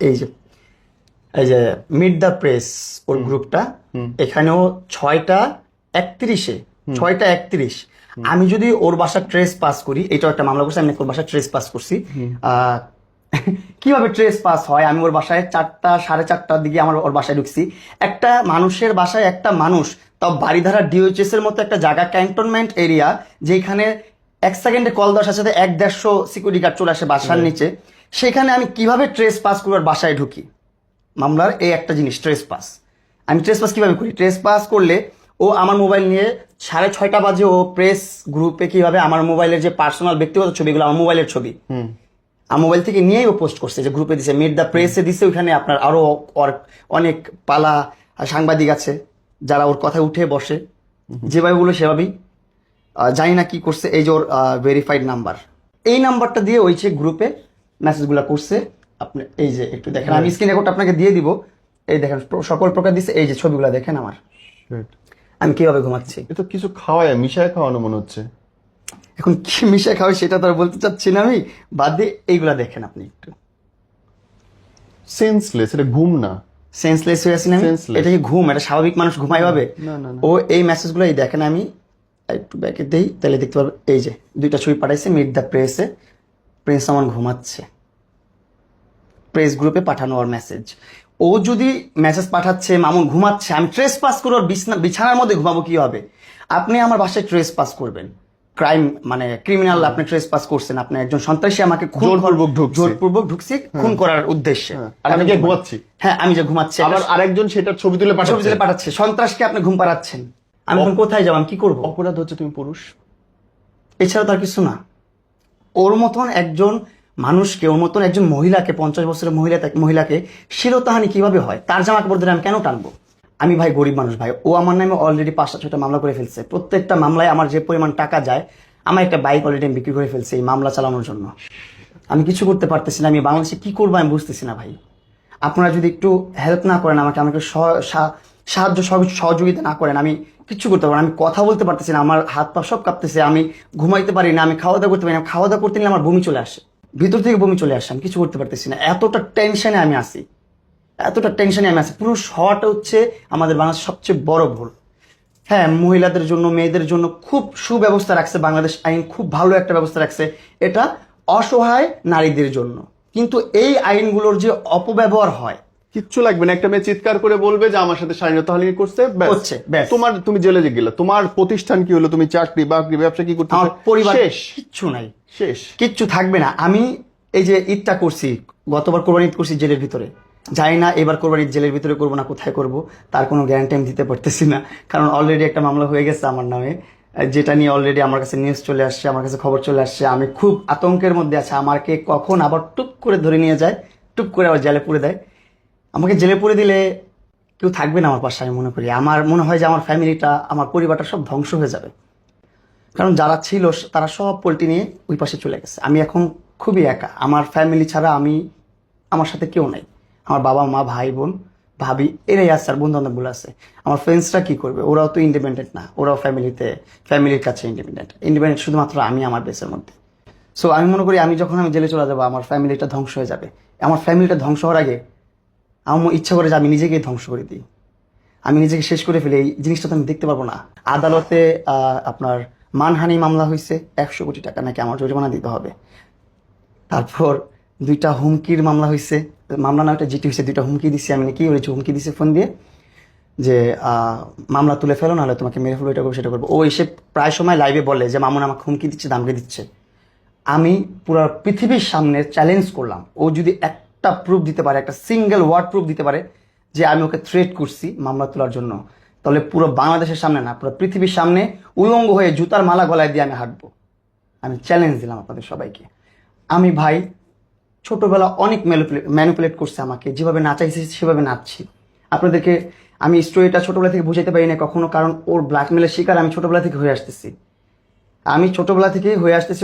এই যে মিট দ্য প্রেস ওর গ্রুপটা, এখানেও 6টা 31 আমি যদি ওর বাসা ট্রেস পাস করি, এটাও একটা মামলা করছি, আমি ওর বাসা ট্রেস পাস করছি। কিভাবে ট্রেস পাস হয়, আমি ওর বাসায় 4টা 4:30টার দিকে ওর বাসায় ঢুকছি। একটা মানুষের বাসায় একটা মানুষ, তাও বাড়িধারা ডিওএইচএস এর মতো একটা জায়গা, ক্যান্টনমেন্ট এরিয়া, যেখানে 1 সেকেন্ডে কল দেওয়ার সাথে 1-150 সিকিউরিটি গার্ড চলে আসে বাসার নিচে, সেখানে আমি কিভাবে ট্রেস পাস করে ওর বাসায় ঢুকি। মামলার এই একটা জিনিস ট্রেস পাস। আমি ট্রেস পাস কিভাবে করি, ট্রেস পাস করলে ও আমার মোবাইল নিয়ে 6:30 বাজে ও প্রেস গ্রুপে কিভাবে আমার মোবাইলের যে পার্সোনাল ব্যক্তিগত ছবিগুলো, আমার মোবাইলের ছবি আমার মোবাইল থেকে নিয়েই ও পোস্ট করছে, যে গ্রুপে দিছে, মিট দ্য প্রেসে দিছে, ওইখানে আপনার আরো অনেক পালা সাংবাদিক আছে যারা ওর কথা উঠে বসে, যেভাবে বলে সেভাবেই। জানি না কি করছে, এই যে ওর ভেরিফাইড নাম্বার, এই নাম্বারটা দিয়ে ওই যে গ্রুপে মেসেজগুলো করছে। আপনি এই যে একটু দেখেন, আমি স্ক্রিন রেকর্ড আপনাকে দিয়ে দিব। এই দেখেন সকল প্রকার দিছে, এই যে ছবিগুলো দেখেন আমার, আমি কিভাবে ঘুমাচ্ছি। এ তো কিছু খাওয়ায় মিশায় খাওয়ানো মনে হচ্ছে। এখন কি মিশে খাওয়াই সেটা তো আর বলতে চাচ্ছি না আমি, বাদ দিয়ে এইগুলা দেখেন আপনি একটু। সেন্সলেস, এটা ঘুম না। সেন্সলেস হয়ে আছি না আমি? এটা কি ঘুম? এটা স্বাভাবিক মানুষ ঘুমায় ভাবে? ও এই মেসেজগুলো এই দেখেন, আমি একটু ব্যাকে দেই তাহলে দেখতে পারবে। এই যে 2টা ছবি পাঠাইছে মিট দ্য প্রেসে, প্রিন্স আমান ঘুমাচ্ছে, প্রেস গ্রুপে পাঠানো ওর মেসেজ। ও যদি মেসেজ পাঠাচ্ছে মামুন ঘুমাচ্ছে, আমি ট্রেস পাস করে ওর বিছানার মধ্যে ঘুমাবো কি হবে? আপনি আমার বাসায় ট্রেস পাস করবেন, ক্রাইম মানে ক্রিমিনাল, আপনি ট্রেস পাস করছেন, আপনি একজন সন্ত্রাসী, আমাকে জোরপূর্বক ঢুকছি খুন করার উদ্দেশ্যে। আর আমি ঘুমাচ্ছি। হ্যাঁ, আমি যে ঘুমাচ্ছি, আবার আরেকজন সেটার ছবি তুলে পাঠাচ্ছে। সন্ত্রাসকে আপনি ঘুম পাড়াচ্ছেন, আমি এখন কোথায় যাবো, আমি কি করবো? অপরাধ হচ্ছে তুমি পুরুষ, এছাড়া তার কিছু না। ওর মতন একজন মানুষকে ওর মতন একজন মহিলাকে 50 বছরের মহিলাকে শিরতাহানি কিভাবে হয়? তার জামা কাপড় ধরে আমি কেন টানবো? আমি ভাই গরিব মানুষ ভাই, ও আমার নামে অলরেডি 5-6টা মামলা করে ফেলছে। প্রত্যেকটা মামলায় আমার যে পরিমাণ টাকা যায়, আমার একটা বাইক অলরেডি আমি বিক্রি করে ফেলছি এই মামলা চালানোর জন্য। আমি কিছু করতে পারতেছি না, আমি বাংলাদেশে কি করবো আমি বুঝতেছি না ভাই। আপনারা যদি একটু হেল্প না করেন আমাকে, আমাকে সাহায্য সহযোগিতা না করেন, আমি কিচ্ছু করতে পারবো না। আমি কথা বলতে পারতেছি না, আমার হাত পা সব কাঁপতেছে, আমি ঘুমাইতে পারি না, আমি খাওয়া দাওয়া করতে পারি না। খাওয়া দাওয়া করতে নিলে আমার বমি চলে আসে, ভিতর থেকে বমি চলে আসে, আমি কিছু করতে পারতেছি না। এতটা টেনশনে আমি আছি, এতটা টেনশনে আমি আছি। পুরুষ হওয়াটা হচ্ছে আমাদের বাংলাদেশের সবচেয়ে বড় ভুল। হ্যাঁ, মহিলাদের জন্য, মেয়েদের জন্য খুব সুব্যবস্থা রাখছে বাংলাদেশ আইন, খুব ভালো একটা ব্যবস্থা রাখছে, এটা অসহায় নারীদের জন্য। কিন্তু এই আইনগুলোর যে অপব্যবহার হয়, কিচ্ছু লাগবে না, একটা মেয়ে চিৎকার করে বলবে যে আমার সাথে শালীনতাহানি করছে, ব্যাস। হচ্ছে, ব্যাস। তুমি জেলে গেলে, তোমার প্রতিষ্ঠান কি হলো, তুমি চাকরি বাকরি ব্যবসা কি করতে, আমার পরিবার শেষ, কিচ্ছু নাই, শেষ, কিচ্ছু থাকবে না। আমি এই যে ঈদটা করছি, গতবার কোরবানি ঈদ করছি জেলের ভিতরে, জানি না এবার কোরবানি ঈদ জেলের ভিতরে করবো না কোথায় করব, তার কোনো গ্যারান্টি আমি দিতে পারতেছি না। কারণ অলরেডি একটা মামলা হয়ে গেছে আমার নামে, যেটা নিয়ে অলরেডি আমার কাছে নিউজ চলে আসছে, আমার কাছে খবর চলে আসছে। আমি খুব আতঙ্কের মধ্যে আছি, আমাকে কখন আবার টুপ করে ধরে নিয়ে যায়, টুপ করে আবার জেলে পুরে দেয়। আমাকে জেলে পুরে দিলে কেউ থাকবে না আমার পাশে, আমি মনে করি। আমার মনে হয় যে আমার ফ্যামিলিটা, আমার পরিবারটা সব ধ্বংস হয়ে যাবে। কারণ যারা ছিল তারা সব পোল্ট্রি নিয়ে ওই পাশে চলে গেছে। আমি এখন খুবই একা, আমার ফ্যামিলি ছাড়া আমার সাথে কেউ নাই। আমার বাবা মা ভাই বোন ভাবি এরাই আছে, আর বন্ধু বান্ধবগুলো আছে। আমার ফ্রেন্ডসরা কি করবে? ওরাও তো ইন্ডিপেন্ডেন্ট না, ওরাও ফ্যামিলির কাছে ইন্ডিপেন্ডেন্ট শুধুমাত্র আমি আমার দেশের মধ্যে। সো আমি মনে করি আমি যখন জেলে চলে যাবো, আমার ফ্যামিলিটা ধ্বংস হয়ে যাবে। আমার ফ্যামিলিটা ধ্বংস হওয়ার আগে আমার ইচ্ছা করে যে আমি নিজেকেই ধ্বংস করে দিই, আমি নিজেকে শেষ করে ফেলি। এই জিনিসটা তো আমি দেখতে পারবো না। আদালতে আপনার মানহানি মামলা হয়েছে, 100 কোটি টাকা নাকি আমার জরিমানা দিতে হবে। তারপর 2টা হুমকির মামলা হয়েছে, মামলা না, একটা জিটি হয়েছে, 2টা হুমকি দিচ্ছি আমি। কি হয়েছে? হুমকি দিচ্ছে ফোন দিয়ে যে মামলা তুলে ফেলো, নাহলে তোমাকে মেরে ফেলো, এটা করবো সেটা করবো। ও এসে প্রায় সময় লাইভে বলে যে মামুন আমাকে হুমকি দিচ্ছে, দামকে দিচ্ছে। আমি পুরো পৃথিবীর সামনে চ্যালেঞ্জ করলাম, ও যদি একটা প্রুফ দিতে পারে, একটা সিঙ্গেল ওয়ার্ড প্রুফ দিতে পারে যে আমি ওকে থ্রেট করছি মামলা তোলার জন্য, তাহলে পুরো বাংলাদেশের সামনে না, পুরো পৃথিবীর সামনে উলঙ্গ হয়ে জুতার মালা গলায় দিয়ে আমি হাঁটবো। আমি চ্যালেঞ্জ দিলাম আপনাদের সবাইকে। আমি ভাই ছোটবেলা অনেক ম্যানিপুলেট করছে আমাকে, যেভাবে নাচাইছি সেভাবে নাচছি। আপনাদেরকে আমি স্টোরিটা ছোটবেলা থেকে বুঝাইতে পারি না কখনো, কারণ ওর ব্ল্যাকমেলের শিকার আমি ছোটবেলা থেকে হয়ে আসতেছি।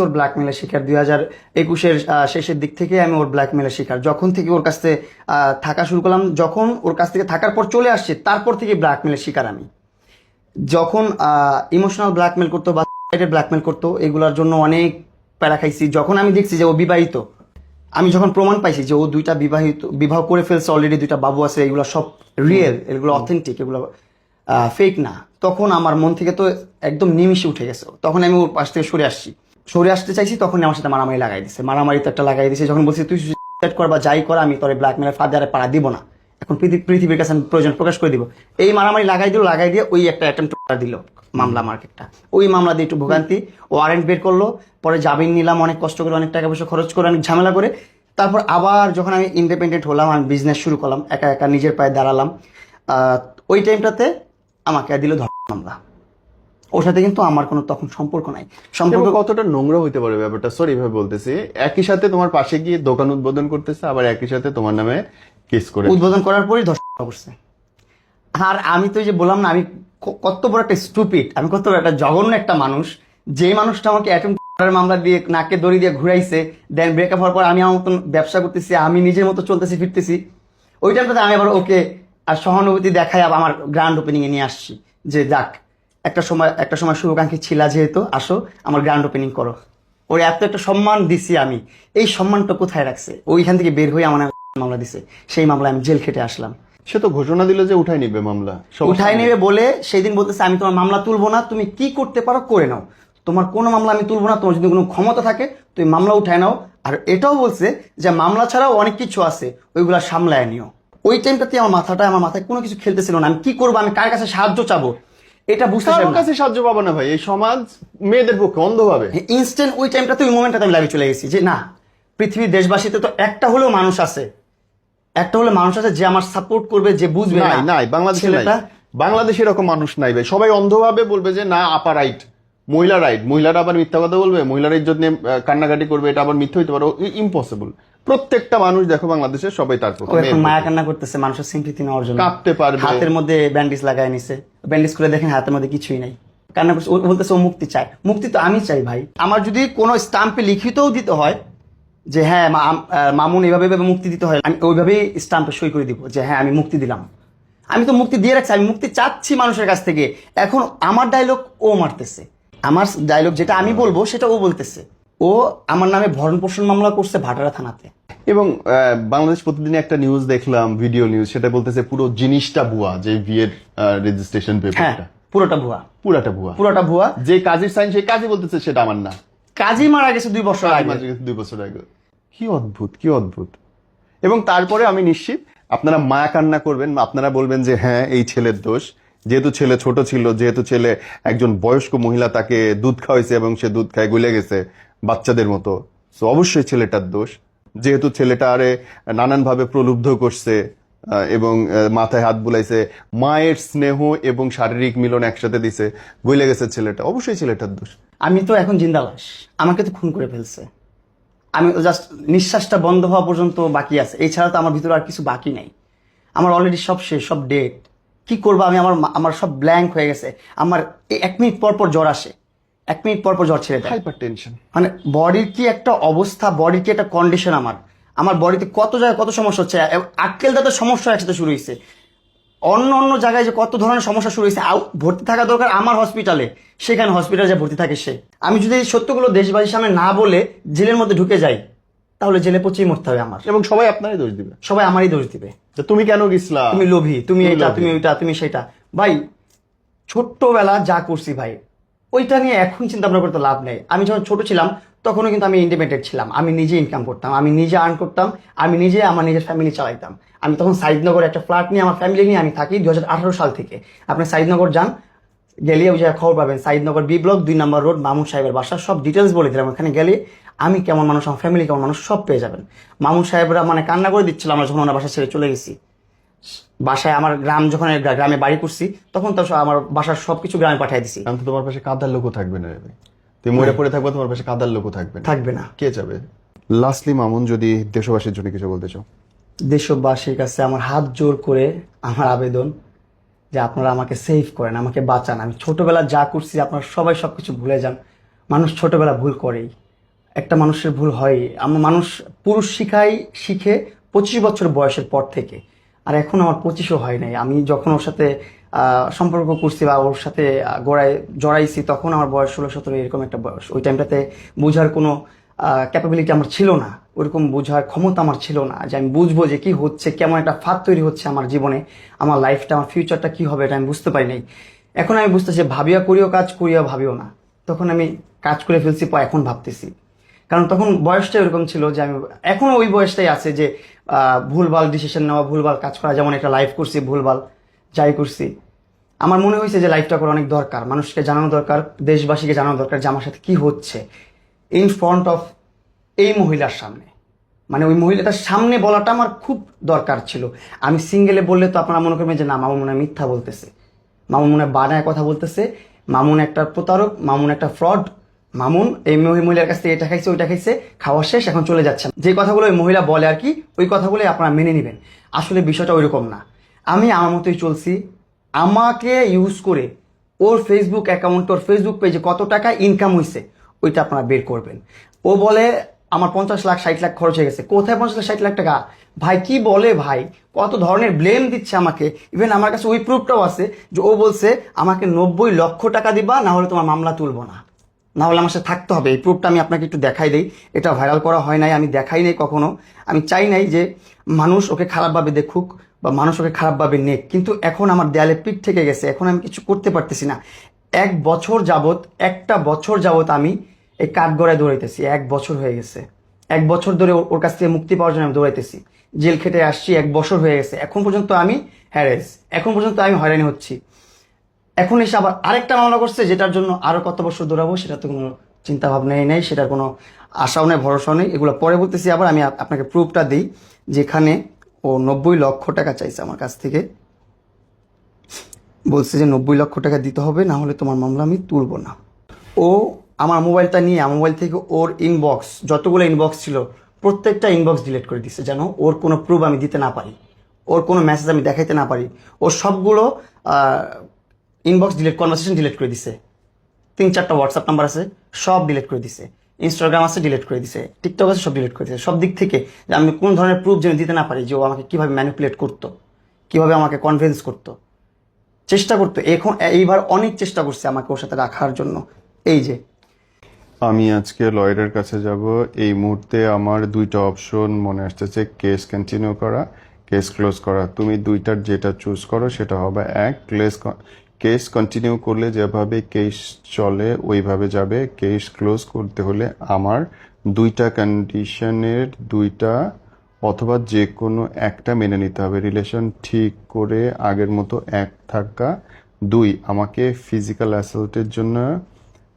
ওর ব্ল্যাকমেলের শিকার 2021-এর শেষের দিক থেকে আমি ওর ব্ল্যাকমেলের শিকার। যখন থেকে ওর কাছ থেকে থাকা শুরু করলাম, যখন ওর কাছ থেকে থাকার পর চলে আসছে, তারপর থেকে ব্ল্যাকমেলের শিকার আমি। যখন ইমোশনাল ব্ল্যাকমেল করতো বা ব্ল্যাকমেল করতো, এগুলোর জন্য অনেক প্যারা খাইছি। যখন আমি দেখছি যে ও বিবাহিত, আমি যখন প্রমাণ পাইছি যে ও 2টা বিবাহ করে ফেলছে, অলরেডি 2টা বাবু আছে, এগুলো সব রিয়েল, এগুলো অথেন্টিক, এগুলো ফেক না, তখন আমার মন থেকে তো একদম নিমিশে উঠে গেছে। তখন আমি ওর পাশ থেকে সরে আসতে চাইছি, তখন আমার সাথে মারামারি লাগাই দিছে। মারামারি তো একটা লাগাই দিছে, যখন বলছি তুই সুইসাইড কর বা যাই কর, আমি তোর ব্ল্যাকমেলের ফাঁদে পাড়া দিব না, এখন পৃথিবীর কাছে আমি প্রয়োজন প্রকাশ করে দিব। এই মারামারি লাগাই দিয়ে ওই একটা অ্যাটেম্প দিল মামলা, মার্কেটটা ওই মামলা দিয়ে একটু ভোগান্তি, ওয়ারেন্ট বের করলো, পরে জামিন নিলাম অনেক কষ্ট করে, অনেক টাকা পয়সা খরচ করে, অনেক ঝামেলা করে। তারপর আবার যখন আমি ইন্ডিপেন্ডেন্ট হলাম, আমি বিজনেস শুরু করলাম, একা একা নিজের পায়ে দাঁড়ালাম, ওই টাইমটাতে আমাকে দিল মামলা। ওর সাথে কিন্তু আমার কোনো তখন সম্পর্ক নাই। সম্পর্ক কতটা নোংরা হইতে পারে ব্যাপারটা, সরি ভাবে বলতেছি। একই সাথে তোমার পাশে গিয়ে দোকান উদ্বোধন করতেছে, আবার একই সাথে তোমার নামে কেস করে, উদ্বোধন করার পরই ধর্ষণ করছে। আর আমি তো যে বললাম না, আমি কত বড় একটা স্টুপিড, আমি কত বড় একটা জঘন্য একটা মানুষ, যে মানুষটা আমাকে মামলা দিয়ে নাকে দড়ি দিয়ে ঘুরাইছে, দেন ব্রেকআপ হওয়ার পর আমি আমার মতন ব্যবসা করতেছি, আমি নিজের মতো চলতেছি ফিরতেছি। ওই টাইমটাতে আমি আবার ওকে আর সহানুভূতি দেখাই আমার গ্র্যান্ড ওপেনিং এ নিয়ে আসছি, যে যাক একটা সময় শুভাকাঙ্ক্ষী ছিলা, যেহেতু আসো আমার গ্র্যান্ড ওপেনিং করো। ওর এত একটা সম্মান দিছি আমি, এই সম্মানটা কোথায় রাখছে? ওইখান থেকে বের হয়ে আমার মামলা দিছে, সেই মামলায় আমি জেল খেটে আসলাম। সে তো ঘোষণা দিল যে উঠাই নিবে মামলা, উঠাই নেবে বলে সেই দিন বলতেছে আমি তোমার মামলা তুলবো না, তুমি কি করতে পারো করে নাও, তোমার কোনো মামলা আমি তুলবো না, তোমার যদি কোনো ক্ষমতা থাকে তুমি মামলা উঠায় নাও। আর এটাও বলছে যে মামলা ছাড়াও অনেক কিছু আছে, ওইগুলা সামলায় নিও। ওই টাইমটাতে আমার মাথায় কোনো কিছু খেলতেছিল না, আমি কি করবো, আমি কার কাছে সাহায্য চাবো এটা বুঝতে পারলাম না। কাছে সাহায্য পাবো না ভাই, এই সমাজ মেয়েদের পক্ষে অন্ধভাবে। ইনস্ট্যান্ট ওই টাইমটাতে, ওই মোমেন্টটাতে আমি লাইভে চলে গেছি যে না, পৃথিবীর দেশবাসীতে তো একটা হলেও মানুষ আছে যে আমার সাপোর্ট করবে, যে বুঝবে। নাই বাংলাদেশে এরকম মানুষ নাই ভাই, সবাই অন্ধভাবে বলবে যে না আপা রাইট, মহিলা রাইট, মহিলারা আবার মিথ্যা কথা বলবে, মহিলারা ইজ্জত নিয়ে কান্নাকাটি করবে, এটা আবার মিথ্যা হইতে পারে, ইম্পসিবল। প্রত্যেকটা মানুষ দেখো বাংলাদেশের সবাই তার ও এখন মায়া কান্না করতেছে মানুষের সিম্পিতি নেওয়ার জন্য, কাঁপতে পারবে, হাতের মধ্যে ব্যান্ডেজ লাগায় নিছে, ব্যান্ডেজ করে দেখেন হাতের মধ্যে কিছুই নাই, কান্না করছে। ও বলতেছে ও মুক্তি চায়, মুক্তি তো আমি চাই ভাই। আমার যদি কোনো স্টাম্পে লিখিতও দিতে হয় যে হ্যাঁ মামুন এইভাবে এভাবে মুক্তি দিতে হয়, আমি ওইভাবেই স্টাম্পে সই করে দিব যে হ্যাঁ আমি মুক্তি দিলাম। আমি তো মুক্তি দিয়ে রাখছি, আমি মুক্তি চাচ্ছি মানুষের কাছ থেকে। এখন আমার ডায়লগ ও মারতেছে, আমার ডায়লগ যেটা আমি বলবো সেটা ও বলতেছে। ও আমার নামে ভরণ পোষণ মামলা করছে ভাটারা থানাতে। এবং বাংলাদেশ প্রতিদিন একটা নিউজ দেখলাম, ভিডিও নিউজ, সেটা বলতেছে পুরো জিনিসটা ভুয়া, যে বিয়ের রেজিস্ট্রেশন হ্যাঁ পেপারটা পুরোটা ভুয়া, পুরাটা ভুয়া, পুরোটা ভুয়া। যে কাজের সাইন সেই কাজই বলতেছে সেটা আমার না, কাজী মারা গেছে 2 বছর আগে। 2 বছর আগে। কি অদ্ভুত, কি অদ্ভুত। এবং তারপরে আমি নিশ্চিত আপনারা মায়া কান্না করবেন, আপনারা বলবেন যে হ্যাঁ এই ছেলের দোষ, যেহেতু ছেলে ছোট ছিল, যেহেতু ছেলে একজন বয়স্ক মহিলা তাকে দুধ খাওয়াইছে এবং সে দুধ খায় গলে গেছে বাচ্চাদের মতো, তো অবশ্যই ছেলেটার দোষ। যেহেতু ছেলেটা আরে নানানভাবে প্রলুব্ধ করছে এবং মাথায় হাত বুলাইছে, মায়ের স্নেহ এবং শারীরিক মিলন একসাথে দিছে, গলে গেছে ছেলেটা, অবশ্যই ছেলেটার দোষ। আমি তো এখন জিন্দা লাশ, আমাকে তো খুন করে ফেলছে। আমি জাস্ট নিঃশ্বাসটা বন্ধ হওয়া পর্যন্ত বাকি আছে, এছাড়া তো আমার ভিতরে আর কিছু বাকি নাই। আমার অলরেডি সব শেষ, সব ডেট। কি করবো আমি, আমার সব ব্ল্যাঙ্ক হয়ে গেছে। আমার 1 মিনিট পর পর জ্বর আসে, 1 মিনিট পর পর জ্বর ছেড়ে দেয়। হাইপার টেনশন, মানে বডির কি একটা অবস্থা, বডির কি একটা কন্ডিশন। আমার বডিতে কত জায়গায় কত সমস্যা হচ্ছে, আক্কেল দাঁতের সমস্যা একসাথে শুরু হয়েছে, অন্য অন্য জায়গায় যে কত ধরনের সমস্যা শুরু হয়েছে। ভর্তি থাকা দরকার আমার হসপিটালে, সেখানে হসপিটালে যে ভর্তি থাকে সে। আমি যদি এই সত্যগুলো দেশবাসীর সামনে না বলে জেলের মধ্যে ঢুকে যাই, তাহলে জেলে পচেই মরতে হবে আমার, এবং সবাই আপনারই দোষ দিবে, সবাই আমারই দোষ দিবে। যে তুমি কেন গেছিলা, তুমি লোভী, তুমি এটা, লোভী। তুমি ওইটা, তুমি সেটা। ভাই ছোট্টবেলা যা করছি ভাই, ওইটা নিয়ে এখন চিন্তা ভাবনা করতে লাভ নেই। আমি যখন ছোট ছিলাম তখনও কিন্তু আমি ইন্ডিপেন্ডেন্ট ছিলাম, আমি নিজে ইনকাম করতাম, আমি নিজে আর্ন করতাম, আমি নিজে আমার নিজের ফ্যামিলি চালাইতাম। আমি তখন সাইদনগরে একটা ফ্ল্যাট নিয়ে আমার ফ্যামিলি নিয়ে আমি থাকি 2018 সাল থেকে। আপনি সাইদনগর যান, গেলে ওই জায়গায় খবর পাবেন, সাইদনগর বি ব্লক 2 নম্বর রোড, মামুন সাহেবের বাসা, সব ডিটেলস বলে দিলাম। ওখানে গেলে আমি কেমন মানুষ, আমার ফ্যামিলি কেমন মানুষ সব পেয়ে যাবেন। মামুন সাহেবরা মানে কান্না করে দিচ্ছিল আমরা যখন ওনার বাসা ছেড়ে চলে গেছি। বাসায় আমার যখন গ্রামে বাড়ি করছি তখন তো আমার বাসার সবকিছু গ্রামে পাঠিয়ে দিছি। আমি তো তোমার পাশে কাঁদার লোকও থাকবে না রে ভাই, তুমি মরে পড়ে থাকবে, তোমার পাশে কাঁদার লোকও থাকবে না, থাকবে না। কে যাবে? লাস্টলি মামুন, যদি দেশবাসীর জন্য কিছু বলতে চাও। দেশবাসীর কাছে আমার হাত জোর করে আমার আবেদন যে আপনারা আমাকে সেভ করেন, আমাকে বাঁচান। আমি ছোটবেলা যা করছি আপনারা সবাই সবকিছু ভুলে যান। মানুষ ছোটবেলা ভুল করেই, একটা মানুষের ভুল হয়। আমার মানুষ পুরুষ শিখে 25 বছর বয়সের পর থেকে, আর এখন আমার 25ও হয় নাই। আমি যখন ওর সাথে সম্পর্ক করছি বা ওর সাথে জড়াইছি তখন আমার বয়স 16-17 এরকম একটা বয়স। ওই টাইমটাতে বোঝার কোনো ক্যাপাবিলিটি আমার ছিল না, ওরকম বোঝার ক্ষমতা আমার ছিল না যে আমি বুঝবো যে কি হচ্ছে, কেমন একটা ফাঁদ তৈরি হচ্ছে আমার জীবনে, আমার লাইফটা, আমার ফিউচারটা কি হবে এটা আমি বুঝতে পারি নাই। এখন আমি বুঝতেছি ভাবিয়া করিও কাজ, করিয়া ভাবিও না। তখন আমি কাজ করে ফেলছি, এখন ভাবতেছি। কারণ তখন বয়সটা এরকম ছিল যে আমি এখনো ওই বয়সটাই আছে যে ভুলভাল ডিসিশন নেওয়া, ভুলভাল কাজ করা। যেমন একটা লাইফ করছি ভুলভাল, যাই করছি, আমার মনে হয়েছে যে লাইফটা করা অনেক দরকার, মানুষকে জানানো দরকার, দেশবাসীকে জানানো দরকার যে আমার সাথে কি হচ্ছে ইন ফ্রন্ট অফ এই মহিলার সামনে। মানে ওই মহিলাটার সামনে বলাটা আমার খুব দরকার ছিল। আমি সিঙ্গেলে বললে তো আপনারা মনে করবেন যে না মামুন মনে হয় মিথ্যা বলতেছে, মামুন মনে হয় বানায় কথা বলতেছে, মামুন একটা প্রতারক, মামুন একটা ফ্রড, মামুন এই মহিলার কাছ থেকে এটা খাইছে ওইটা খাইছে, খাওয়া শেষ এখন চলে যাচ্ছে। যে কথাগুলো ওই মহিলা বলে আর কি, ওই কথাগুলোই আপনারা মেনে নেবেন। আসলে বিষয়টা ওইরকম না। আমি আমার মতোই চলছি। আমাকে ইউজ করে ওর ফেসবুক অ্যাকাউন্ট, ওর ফেসবুক পেজে কত টাকা ইনকাম হয়েছে ওইটা আপনারা বের করবেন। ও বলে আমার 50 লাখ 60 লাখ খরচ হয়ে গেছে। কোথায় 50 লাখ 60 লাখ টাকা? ভাই কি বলে ভাই, কত ধরনের ব্লেম দিচ্ছে আমাকে। ইভেন আমার কাছে ওই প্রুফটাও আছে যে ও বলছে আমাকে 90 লক্ষ টাকা দিবা, না হলে তোমার মামলা তুলবো না, না হলে আমার সাথে থাকতে হবে। এই প্রুফটা আমি আপনাকে একটু দেখাই দিই। এটা ভাইরাল করা হয় নাই, আমি দেখাই নাই কখনো। আমি চাই নাই যে মানুষ ওকে খারাপভাবে দেখুক বা মানুষ ওকে খারাপভাবে নেক। কিন্তু এখন আমার দেয়ালে পিঠ থেকে গেছে, এখন আমি কিছু করতে পারতেছি না। 1 বছর যাবত, একটা বছর যাবত আমি এই কাঠগড়ায় দৌড়াইতেছি। 1 বছর হয়ে গেছে। 1 বছর ধরে ওর কাছ থেকে মুক্তি পাওয়ার জন্য আমি দৌড়াইতেছি। জেল খেটে আসছি, 1 বছর হয়ে গেছে। এখন পর্যন্ত আমি হ্যারেস, এখন পর্যন্ত আমি হয়রানি হচ্ছি। এখন এসে আবার আরেকটা মামলা করছে, যেটার জন্য আরো কত বছর দৌড়াবো সেটা তো কোনো চিন্তা ভাবনাই নেই, সেটার কোনো আশাও নেই, ভরসাও নেই। এগুলো পরে বলতেছি। আবার আমি আপনাকে প্রুফটা দিই, যেখানে ও 90 লক্ষ টাকা চাইছে আমার কাছ থেকে। বলছে যে 90 লক্ষ টাকা দিতে হবে, না হলে তোমার মামলা আমি তুলবো না। ও আমার মোবাইলটা নিয়ে আমার মোবাইল থেকে ওর ইনবক্স যতগুলো ইনবক্স ছিল প্রত্যেকটা ইনবক্স ডিলিট করে দিচ্ছে, যেন ওর কোনো প্রুফ আমি দিতে না পারি, ওর কোনো মেসেজ আমি দেখাইতে না পারি। ওর সবগুলো ইনবক্স ডিলিট, কনভারসেশন ডিলিট করে দিছে। 3-4টা হোয়াটসঅ্যাপ নাম্বার আছে, সব ডিলিট করে দিছে। ইনস্টাগ্রাম আছে, ডিলিট করে দিছে। টিকটক আছে, সব ডিলিট করে দিছে। সব দিক থেকে যে আমি কোন ধরনের প্রুফ যেন দিতে না পারি যে ও আমাকে কিভাবে ম্যানিপুলেট করতো, কিভাবে আমাকে কনভিন্স করতো, চেষ্টা করতো। এখন এইবার অনেক চেষ্টা করছে আমাকে ওর সাথে রাখার জন্য। এই যে আমি আজকে লয়ারের কাছে যাব। এই মুহূর্তে আমার দুইটা অপশন মনে আসতেছে, কেস কন্টিনিউ করা, কেস ক্লোজ করা। তুমি দুইটার যেটা চুজ করো সেটা হবে এক। কেস কন্টিনিউ করলে যেভাবে কেস চলে ওইভাবে যাবে। কেস ক্লোজ করতে হলে আমার দুইটা কন্ডিশনের দুইটা অথবা যে কোনো একটা মেনে নিতে হবে। রিলেশন ঠিক করে আগের মতো এক থাকা। 2, আমাকে ফিজিক্যাল অ্যাসল্টের জন্য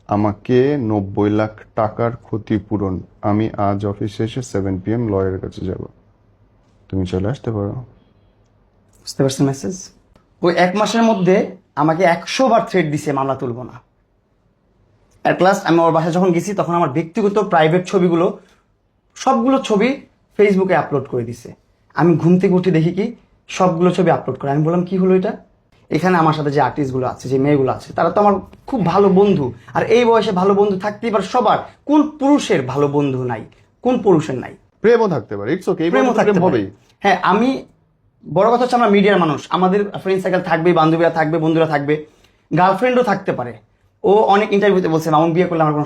আমাকে 90 লাখ টাকার ক্ষতিপূরণ। আমি আজ অফিসে এসে 7 PM লয়ারের কাছে যাব, তুমি চলে আসতে পারো। বুঝতে পারছেন মেসেজ? ওই 1 মাসের মধ্যে আমাকে 100 বার থ্রেট দিছে মামলা তুলবো না। আর প্লাস আমি ওর বাসায় যখন গেছি তখন আমার ব্যক্তিগত প্রাইভেট ছবিগুলো, সবগুলো ছবি ফেসবুকে আপলোড করে দিছে। আমি ঘুম থেকে উঠে দেখি কি সবগুলো ছবি আপলোড করে। আমি বললাম কি হলো এটা? এখানে আমার সাথে যে আর্টিস্টগুলো আছে, যে মেয়েগুলো আছে, তারা তো আমার খুব ভালো বন্ধু। আর এই বয়সে ভালো বন্ধু থাকতেই পারে সবার। কোন পুরুষের ভালো বন্ধু নাই? কোন পুরুষের নাই? প্রেমও থাকতে পারে, ইটস ওকে, প্রেমও থাকতে পারে। হবেই। হ্যাঁ, আমি বড় কথা হচ্ছে আমরা মিডিয়ার মানুষ, আমাদের ফ্রেন্ড সার্কেল থাকবে, বান্ধবীরা থাকবে, বন্ধুরা থাকবে, গার্লফ্রেন্ডও থাকতে পারে। ও অনেক ইন্টারভিউতে বলছে মামুন বিয়ে করলে আমার কোনো